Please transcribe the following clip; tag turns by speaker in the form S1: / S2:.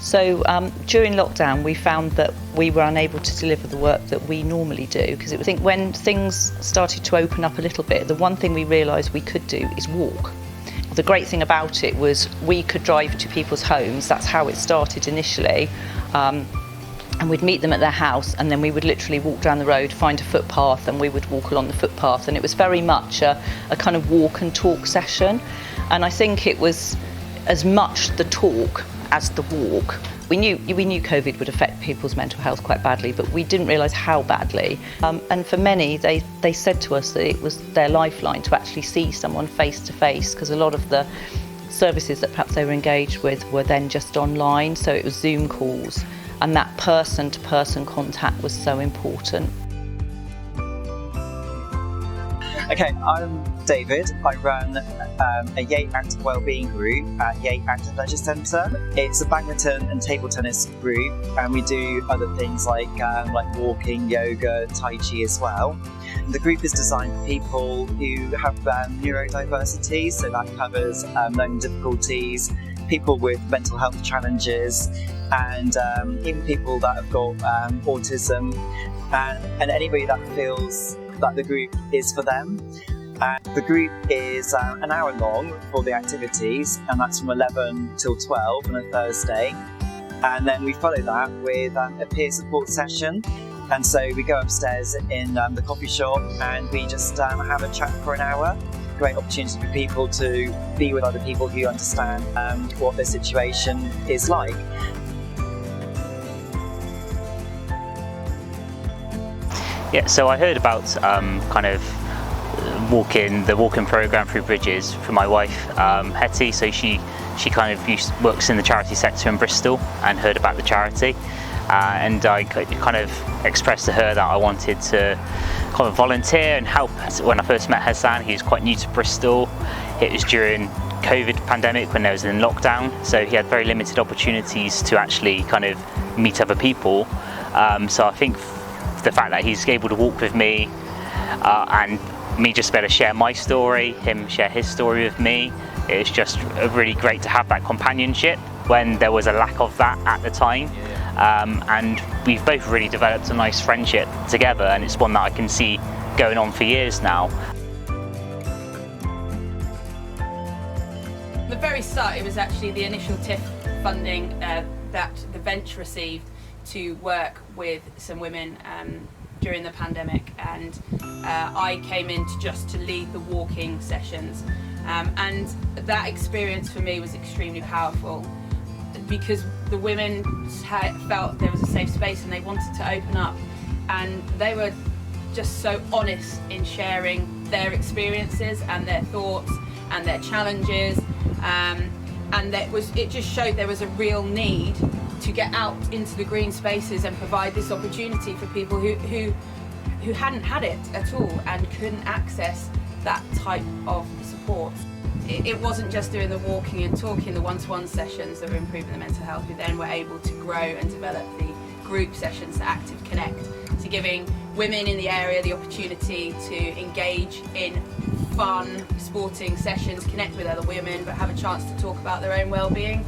S1: So during lockdown, we found that we were unable to deliver the work that we normally do, because I think when things started to open up a little bit, the one thing we realised we could do is walk. The great thing about it was we could drive to people's homes. That's how it started initially. And we'd meet them at their house, and then we would literally walk down the road, find a footpath, and we would walk along the footpath. And it was very much a kind of walk and talk session. And I think it was as much the talk as the walk. We knew COVID would affect people's mental health quite badly, but we didn't realise how badly. And for many, they said to us that it was their lifeline to actually see someone face to face, because a lot of the services that perhaps they were engaged with were then just online, so it was Zoom calls. And that person-to-person contact was so important.
S2: Okay, I'm David. I run a YATE Active Wellbeing group at YATE Active Leisure Centre. It's a badminton and table tennis group, and we do other things like walking, yoga, tai chi as well. The group is designed for people who have neurodiversity, so that covers learning difficulties, people with mental health challenges, and even people that have got autism, and anybody that feels that the group is for them. The group is an hour long for the activities, and that's from 11 till 12 on a Thursday. And then we follow that with a peer support session. And so we go upstairs in the coffee shop, and we just have a chat for an hour. Great opportunity for people to be with other people who understand what their situation is like.
S3: Yeah, so I heard about kind of the walking program through Bridges from my wife, Hetty. So she kind of works in the charity sector in Bristol, and heard about the charity. And I kind of expressed to her that I wanted to kind of volunteer and help. When I first met Hassan, he was quite new to Bristol. It was during COVID pandemic when there was in lockdown, so he had very limited opportunities to actually kind of meet other people. So I think the fact that he's able to walk with me and me just be able to share my story, him share his story with me, it's just really great to have that companionship when there was a lack of that at the time. And we've both really developed a nice friendship together, and it's one that I can see going on for years now.
S4: At the very start, it was actually the initial TIF funding that the Vent received to work with some women during the pandemic, and I came in to lead the walking sessions, and that experience for me was extremely powerful, because the women felt there was a safe space and they wanted to open up, and they were just so honest in sharing their experiences and their thoughts and their challenges, and it just showed there was a real need to get out into the green spaces and provide this opportunity for people who hadn't had it at all and couldn't access that type of support. It wasn't just doing the walking and talking, the one-to-one sessions that were improving the mental health. We then were able to grow and develop the group sessions, the Active Connect, to giving women in the area the opportunity to engage in fun, sporting sessions, connect with other women, but have a chance to talk about their own well-being.